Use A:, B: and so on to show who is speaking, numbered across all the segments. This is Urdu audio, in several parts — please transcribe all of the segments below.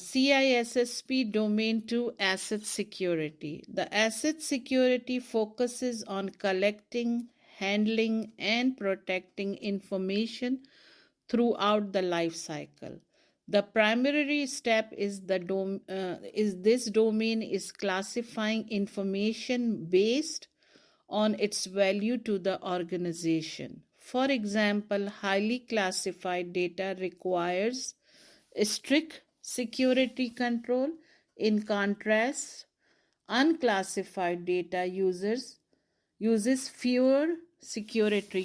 A: CISSP Domain 2 Asset Security. The asset security focuses on collecting, handling, and protecting information throughout the life cycle. The primary step is this domain is classifying information based on its value to the organization. For example, highly classified data requires strict security control. In contrast, unclassified data uses fewer security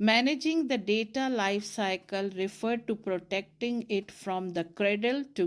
A: Managing the data life cycle refer to protecting it from the cradle to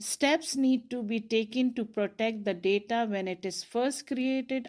A: Steps need to be taken to protect the data when it is first created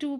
A: 2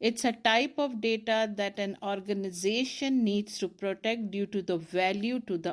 A: It's a type of data that an organization needs to protect due to the value to the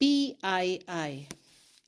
A: PII।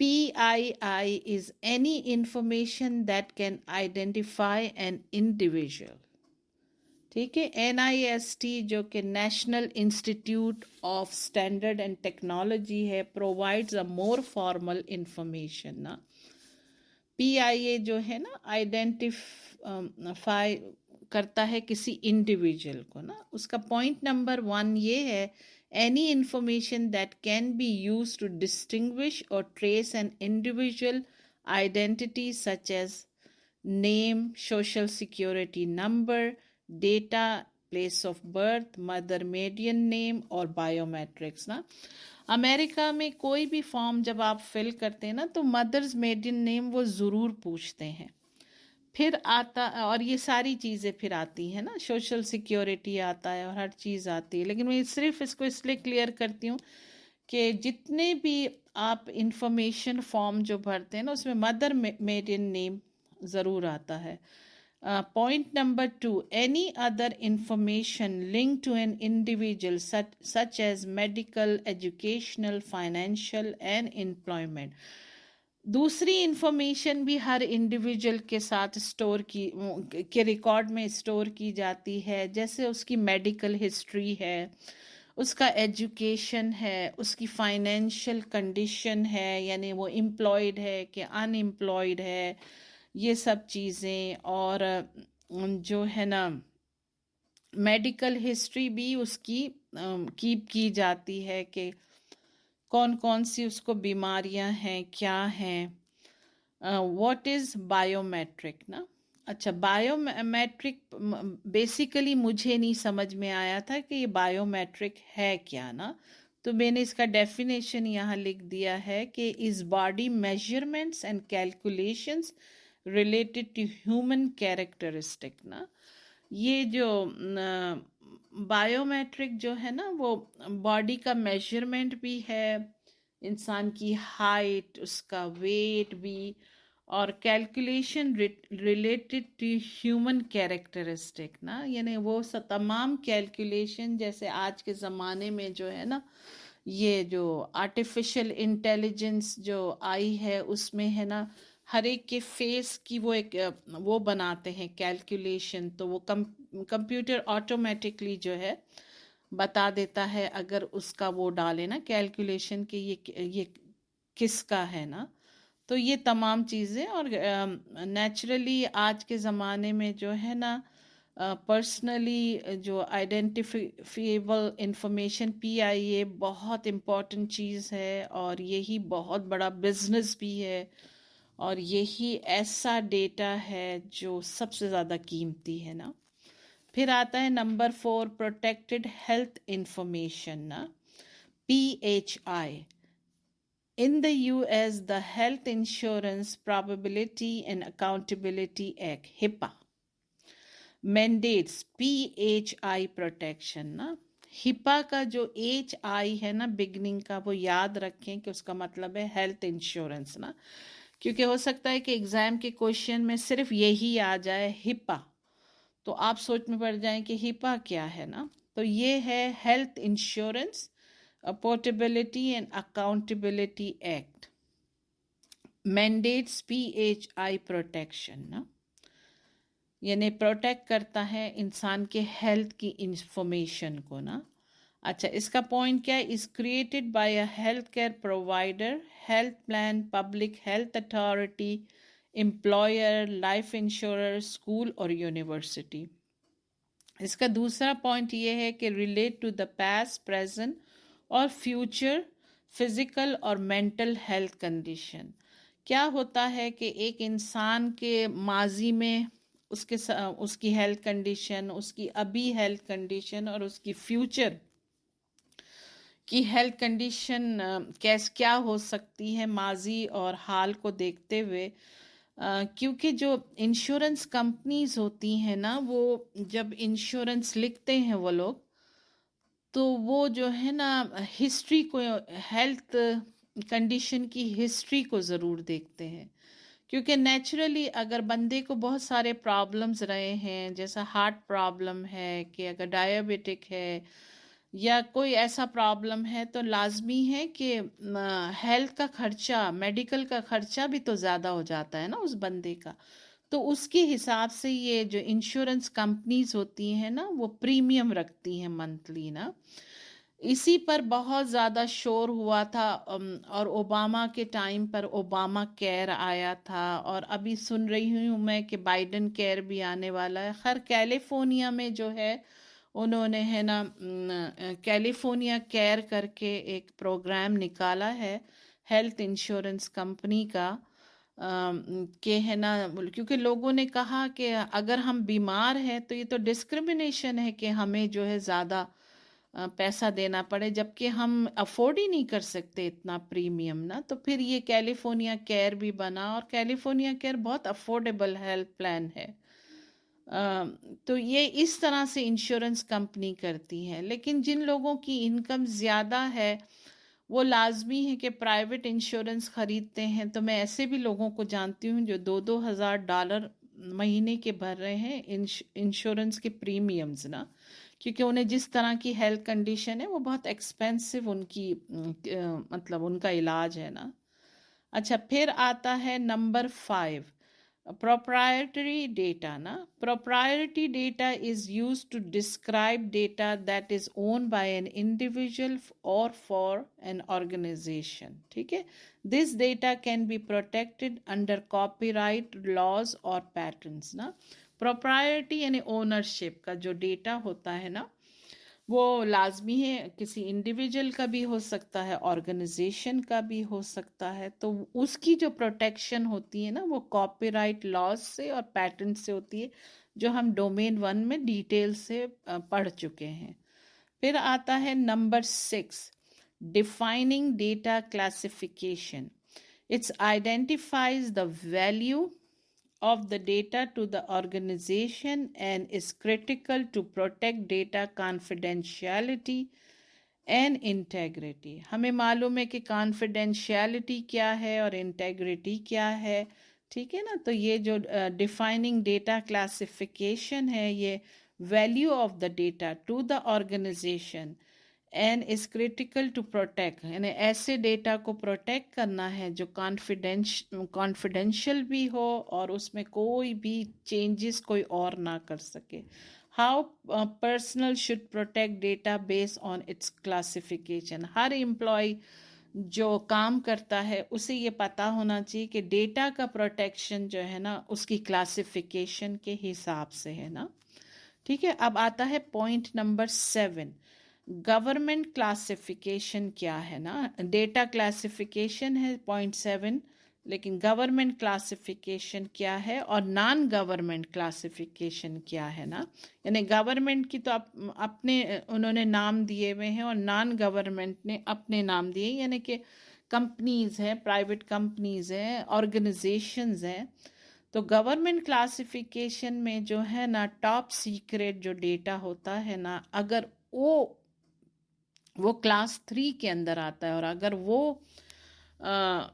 A: PII is any information that can identify an individual। ٹھیک ہے. NIST جو کہ national institute of standard and technology ہے provides a more formal information نا. PIA جو ہے نا آئیڈینٹیفائی کرتا ہے کسی انڈیویجول کو نا. اس کا پوائنٹ نمبر 1 یہ ہے any information that can be used to distinguish اور trace an individual identity such as name, social security number, data, place of birth, mother maiden name اور biometrics نا. امریکہ میں کوئی بھی فارم جب آپ فل کرتے ہیں نا تو مدرز میڈن نیم وہ ضرور پوچھتے ہیں. پھر آتا اور یہ ساری چیزیں پھر آتی ہیں نا، سوشل سیکیورٹی آتا ہے اور ہر چیز آتی ہے. لیکن میں صرف اس کو اس لیے کلیئر کرتی ہوں کہ جتنے بھی آپ انفارمیشن فارم جو بھرتے ہیں نا اس میں مدر میڈن نیم ضرور آتا ہے. Point number 2 any other information link to an individual such as medical, educational, financial and employment. دوسری انفارمیشن بھی ہر انڈیویجول کے ساتھ کے ریکارڈ میں اسٹور کی جاتی ہے، جیسے اس کی میڈیکل ہسٹری ہے، اس کا ایجوکیشن ہے، اس کی فائنینشیل کنڈیشن ہے، یعنی وہ امپلائڈ ہے کہ ان امپلائڈ ہے، یہ سب چیزیں. اور جو ہے نا میڈیکل ہسٹری بھی اس کی کیپ کی جاتی ہے کہ کون کون سی اس کو بیماریاں ہیں، کیا ہیں. واٹ از بایو میٹرک نا. اچھا، بایو میٹرک بیسیکلی مجھے نہیں سمجھ میں آیا تھا کہ یہ بایو میٹرک ہے کیا نا، تو میں نے اس کا ڈیفینیشن یہاں لکھ دیا ہے کہ is body measurements and calculations related to human characteristic نا. یہ جو بایو میٹرک جو ہے نا وہ باڈی کا میجرمنٹ بھی ہے، انسان کی ہائٹ، اس کا ویٹ بھی، اور calculation related to human characteristic نا. یعنی وہ تمام کیلکولیشن جیسے آج کے زمانے میں جو ہے نا یہ جو آرٹیفیشل انٹیلیجنس جو آئی ہے اس میں ہے نا ہر ایک کے فیس کی وہ ایک وہ بناتے ہیں کیلکولیشن، تو وہ کمپیوٹر آٹومیٹکلی جو ہے بتا دیتا ہے اگر اس کا وہ ڈالے نا کیلکولیشن کہ یہ کس کا ہے نا. تو یہ تمام چیزیں، اور نیچرلی آج کے زمانے میں جو ہے نا پرسنلی جو آئیڈینٹیفیبل انفارمیشن PIA بہت امپورٹنٹ چیز ہے، اور یہی بہت بڑا بزنس بھی ہے، اور یہی ایسا ڈیٹا ہے جو سب سے زیادہ قیمتی ہے نا. پھر آتا ہے نمبر 4 پروٹیکٹڈ ہیلتھ انفارمیشن نا، PHI. In the US, the Health Insurance Probability and Accountability Act, HIPAA, mandates PHI protection نا. HIPAA کا جو HI ہے نا بگننگ کا، وہ یاد رکھیں کہ اس کا مطلب ہے ہیلتھ انشورنس نا، کیونکہ ہو سکتا ہے کہ ایگزام کے کوشچن میں صرف یہی آ جائے HIPAA، تو آپ سوچ میں پڑ جائیں کہ HIPAA کیا ہے نا. تو یہ ہے health insurance portability and accountability act, mandates PHI protection نا، یعنی پروٹیکٹ کرتا ہے انسان کے ہیلتھ کی انفارمیشن کو نا. اچھا، اس کا پوائنٹ کیا ہے؟ Is created by a health care provider, health plan, public health authority, employer, life insurer, school اور یونیورسٹی. اس کا دوسرا پوائنٹ یہ ہے کہ relate to the past, present اور فیوچر فزیکل اور مینٹل ہیلتھ کنڈیشن. کیا ہوتا ہے کہ ایک انسان کے ماضی میں اس کی ہیلتھ کنڈیشن، اس کی ابھی ہیلتھ کنڈیشن اور اس کی فیوچر کی ہیلتھ کنڈیشن کیا ہو سکتی ہے ماضی اور حال کو دیکھتے ہوئے. کیونکہ جو انشورنس کمپنیز ہوتی ہیں نا وہ جب انشورنس لکھتے ہیں وہ لوگ، تو وہ جو ہے نا ہسٹری کو، ہیلتھ کنڈیشن کی ہسٹری کو ضرور دیکھتے ہیں. کیونکہ نیچرلی اگر بندے کو بہت سارے پرابلمز رہے ہیں، جیسا ہارٹ پرابلم ہے، کہ اگر ڈائیبٹک ہے یا کوئی ایسا پرابلم ہے، تو لازمی ہے کہ ہیلتھ کا خرچہ، میڈیکل کا خرچہ بھی تو زیادہ ہو جاتا ہے نا اس بندے کا. تو اس کے حساب سے یہ جو انشورنس کمپنیز ہوتی ہیں نا وہ پریمیم رکھتی ہیں منتھلی نا. اسی پر بہت زیادہ شور ہوا تھا اور اوباما کے ٹائم پر اوباما کیئر آیا تھا، اور ابھی سن رہی ہوں میں کہ بائیڈن کیئر بھی آنے والا ہے. خیر کیلیفورنیا میں جو ہے انہوں نے ہے نا کیلیفورنیا کیئر کر کے ایک پروگرام نکالا ہے ہیلتھ انشورنس کمپنی کا، کہ ہے نا کیونکہ لوگوں نے کہا کہ اگر ہم بیمار ہیں تو یہ تو ڈسکرمنیشن ہے کہ ہمیں جو ہے زیادہ پیسہ دینا پڑے، جبکہ ہم افورڈ ہی نہیں کر سکتے اتنا پریمیم نا. تو پھر یہ کیلیفورنیا کیئر بھی بنا، اور کیلیفورنیا کیئر بہت افورڈیبل ہیلتھ پلان ہے. تو یہ اس طرح سے انشورنس کمپنی کرتی ہے. لیکن جن لوگوں کی انکم زیادہ ہے وہ لازمی ہے کہ پرائیویٹ انشورنس خریدتے ہیں. تو میں ایسے بھی لوگوں کو جانتی ہوں جو $2,000 مہینے کے بھر رہے ہیں انشورنس کے پریمیمز نا، کیونکہ انہیں جس طرح کی ہیلتھ کنڈیشن ہے وہ بہت ایکسپینسو ان کی مطلب ان کا علاج ہے نا. اچھا پھر آتا ہے نمبر 5، proprietary data نا. proprietary data is used to describe data that is owned by an individual or for an organization. ٹھیک ہے. this data can be protected under copyright laws or patents نا. propriety یعنی اونرشپ کا جو ڈیٹا ہوتا ہے نا وہ لازمی ہے، کسی انڈیویجول کا بھی ہو سکتا ہے، آرگنائزیشن کا بھی ہو سکتا ہے. تو اس کی جو پروٹیکشن ہوتی ہے نا وہ کاپی رائٹ لاز سے اور پیٹنٹ سے ہوتی ہے، جو ہم ڈومین 1 میں ڈیٹیل سے پڑھ چکے ہیں. پھر آتا ہے number 6، defining data classification. Its identifies the value of the data to the organization and is critical to protect data confidentiality and integrity. ہمیں معلوم ہے کہ confidentiality کیا ہے اور integrity کیا ہے، ٹھیک ہے نا. تو یہ جو defining data classification ہے یہ value of the data to the organization and is critical to protect، یعنی ایسے ڈیٹا کو پروٹیکٹ کرنا ہے جو کانفیڈینشیل بھی ہو اور اس میں کوئی بھی چینجز کوئی اور نہ کر سکے. How personal should protect data based on its classification. ہر امپلائی جو کام کرتا ہے اسے یہ پتہ ہونا چاہیے کہ ڈیٹا کا پروٹیکشن جو ہے نا اس کی کلاسیفیکیشن کے حساب سے ہے نا. ٹھیک ہے. اب آتا ہے پوائنٹ نمبر 7، گورنمنٹ کلاسیفیکیشن کیا ہے نا. ڈیٹا کلاسیفیکیشن ہے پوائنٹ 7، لیکن گورنمنٹ کلاسیفیکیشن کیا ہے اور نان گورنمنٹ کلاسیفیکیشن کیا ہے نا. یعنی گورنمنٹ کی تو اپنے انہوں نے نام دیے ہوئے ہیں اور نان گورنمنٹ نے اپنے نام دیے، یعنی کہ کمپنیز ہیں، پرائیویٹ کمپنیز ہیں، آرگنائزیشنز ہیں. تو گورنمنٹ کلاسیفیکیشن میں جو ہے نا ٹاپ سیکریٹ جو ڈیٹا ہوتا ہے نا، اگر وہ کلاس 3 کے اندر آتا ہے اور اگر وہ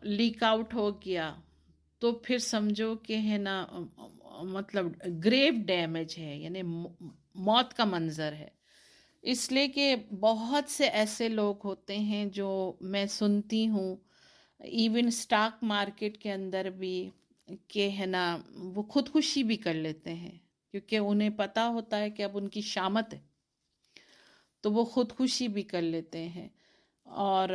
A: لیک آؤٹ ہو گیا تو پھر سمجھو کہ ہے نا مطلب گریو ڈیمیج ہے، یعنی موت کا منظر ہے. اس لیے کہ بہت سے ایسے لوگ ہوتے ہیں جو میں سنتی ہوں ایون اسٹاک مارکیٹ کے اندر بھی کہ ہے نا وہ خودکشی بھی کر لیتے ہیں، کیونکہ انہیں پتہ ہوتا ہے کہ اب ان کی شامت ہے تو وہ خودکشی بھی کر لیتے ہیں. اور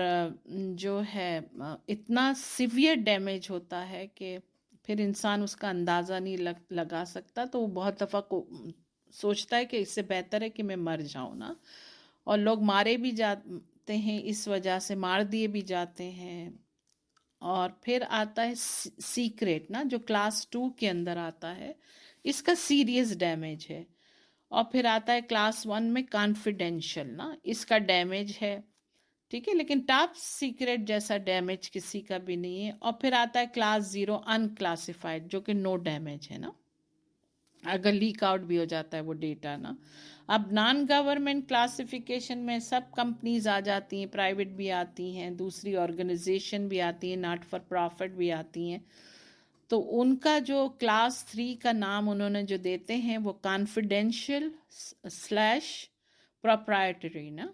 A: جو ہے اتنا سیویئر ڈیمیج ہوتا ہے کہ پھر انسان اس کا اندازہ نہیں لگا سکتا. تو وہ بہت دفعہ سوچتا ہے کہ اس سے بہتر ہے کہ میں مر جاؤں نا. اور لوگ مارے بھی جاتے ہیں، اس وجہ سے مار دیے بھی جاتے ہیں. اور پھر آتا ہے سیکریٹ نا، جو کلاس 2 کے اندر آتا ہے، اس کا سیریس ڈیمیج ہے. اور پھر آتا ہے کلاس 1 میں کانفیڈینشیل نا، اس کا ڈیمیج ہے، ٹھیک ہے، لیکن ٹاپ سیکریٹ جیسا ڈیمیج کسی کا بھی نہیں ہے. اور پھر آتا ہے کلاس 0 ان کلاسیفائڈ، جو کہ نو ڈیمیج ہے نا، اگر لیک آؤٹ بھی ہو جاتا ہے وہ ڈیٹا نا. اب نان گورنمنٹ کلاسیفیکیشن میں سب کمپنیز آ جاتی ہیں، پرائیویٹ بھی آتی ہیں، دوسری آرگنائزیشن بھی آتی ہیں، ناٹ فار پرافٹ بھی آتی ہیں. تو ان کا جو کلاس 3 کا نام انہوں نے جو دیتے ہیں وہ کانفیڈینشیل / پروپرائٹری نا.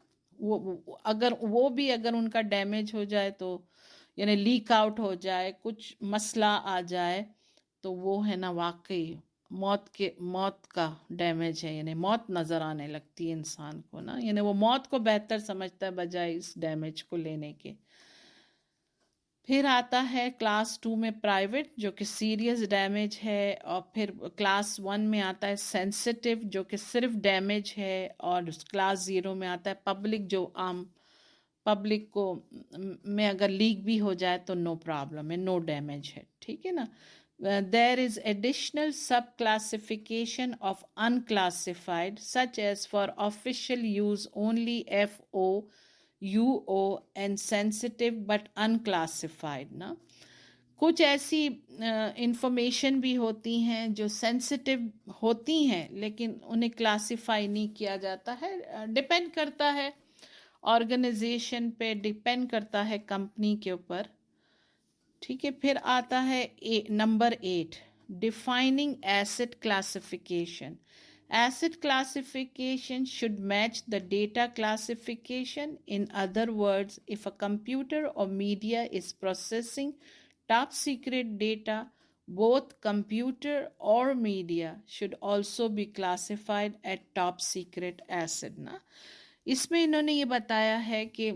A: اگر ان کا ڈیمیج ہو جائے تو یعنی لیک آؤٹ ہو جائے، کچھ مسئلہ آ جائے تو وہ ہے نا واقعی موت کا ڈیمیج ہے، یعنی موت نظر آنے لگتی ہے انسان کو نا، یعنی وہ موت کو بہتر سمجھتا ہے بجائے اس ڈیمیج کو لینے کے۔ پھر آتا ہے کلاس 2 میں پرائیویٹ جو کہ سیریس ڈیمیج ہے، اور پھر کلاس 1 میں آتا ہے سینسٹیو جو کہ صرف ڈیمیج ہے، اور کلاس 0 میں آتا ہے پبلک جو عام پبلک کو میں اگر لیک بھی ہو جائے تو نو پرابلم ہے، نو ڈیمیج ہے، ٹھیک ہے نا۔ There is additional sub-classification of unclassified such as for official use only FO, UO and sensitive but unclassified نا۔ کچھ ایسی انفارمیشن بھی ہوتی ہیں جو سینسٹیو ہوتی ہیں لیکن انہیں کلاسیفائی نہیں کیا جاتا ہے، ڈپینڈ کرتا ہے آرگنائزیشن پہ، ڈپینڈ کرتا ہے کمپنی کے اوپر، ٹھیک ہے۔ پھر آتا ہے number 8 defining asset classification. Asset classification should match the data classification. In other words, if a computer or media is processing top secret data, both computer or media should also be classified at top secret asset نا۔ اس میں انہوں نے یہ بتایا ہے کہ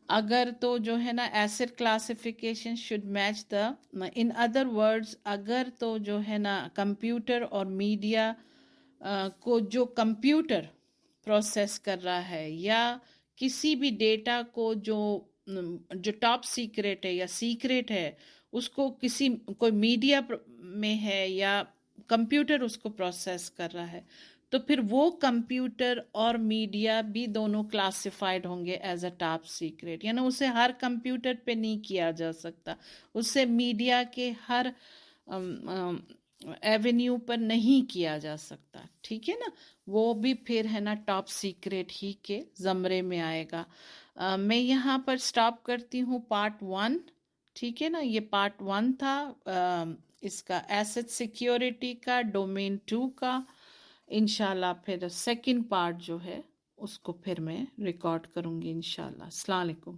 A: اگر تو جو ہے نا asset classification should match the, in other words اگر تو جو ہے نا کمپیوٹر اور میڈیا کو جو کمپیوٹر پروسیس کر رہا ہے یا کسی بھی ڈیٹا کو جو ٹاپ سیکریٹ ہے یا سیکریٹ ہے اس کو کوئی میڈیا میں ہے یا کمپیوٹر اس کو پروسیس کر رہا ہے، تو پھر وہ کمپیوٹر اور میڈیا بھی دونوں کلاسیفائڈ ہوں گے ایز اے ٹاپ سیکریٹ، یعنی اسے ہر کمپیوٹر پہ نہیں کیا جا سکتا، اسے میڈیا کے ہر ایونیو پر نہیں کیا جا سکتا، ٹھیک ہے نا، وہ بھی پھر ہے نا ٹاپ سیکریٹ ہی کے زمرے میں آئے گا۔ میں یہاں پر سٹاپ کرتی ہوں پارٹ 1، ٹھیک ہے نا، یہ پارٹ 1 تھا اس کا ایسٹ سیکیورٹی کا، ڈومین 2 کا۔ انشاءاللہ پھر سیکنڈ پارٹ جو ہے اس کو پھر میں ریکارڈ کروں گی انشاءاللہ۔ السلام علیکم۔